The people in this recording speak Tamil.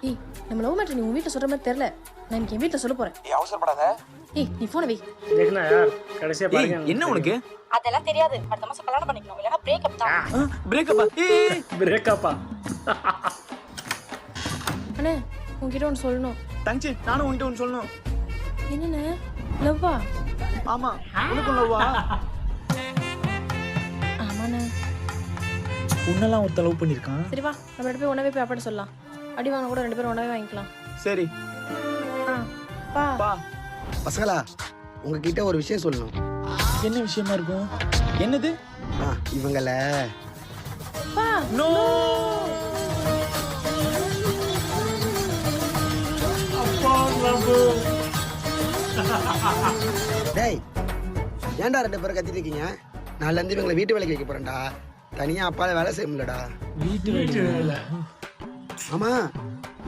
ஏய் நம்ம லவ் மேட்டர் நீ உன் வீட்டில் சொல்கிற மாதிரி தெரில. நான் இன்னைக்கு என் வீட்டில் சொல்ல போகிறேன். ஏய் அவசரப்படாத. ஏய் நீ ஃபோனை வை. देखना यार கடைசியா பாருங்க. என்ன உனக்கு? அதெல்லாம் தெரியாது. அடுத்த மாதம் கல்யாணம் பண்ணிக்கணும், இல்லைன்னா பிரேக்கப் தான். பிரேக்கப்பா? ஏய் பிரேக்கப்பா. அண்ணே உன்கிட்ட ஒன்று சொல்லணும். தங்கச்சி நானும் உன்கிட்ட ஒன்று சொல்லணும். என்னண்ணே? லவ்வா? ஆமா உனக்கும் லவ்வா? ஆமாண்ணே. உன்னெல்லாம் ஒருத்த லவ் பண்ணியிருக்கான். சரி வா நம்ம ரெண்டு போய் ஒன்றாவே போய் அப்பாட்ட சொல்லலாம். அடி வாங்க கூட ரெண்டு பேரும் ஒன்றாவே வாங்கிக்கலாம். சரி பா பா. பசங்களா உங்ககிட்ட ஒரு விஷயம் சொல்லணும். என்ன விஷயமா இருக்கும்? என்னது? இவங்கள பா. நோ. டேய் ஏன்டா ரெண்டு பேரும் கத்திட்டு இருக்கீங்க? நாளைல இருந்து இவங்களை வீட்டு வேலைக்கு வைக்க போறேன்டா. தனியா அப்பால வேலை செய்ய முடியலடா. வீட்டு வேலை. ஆமா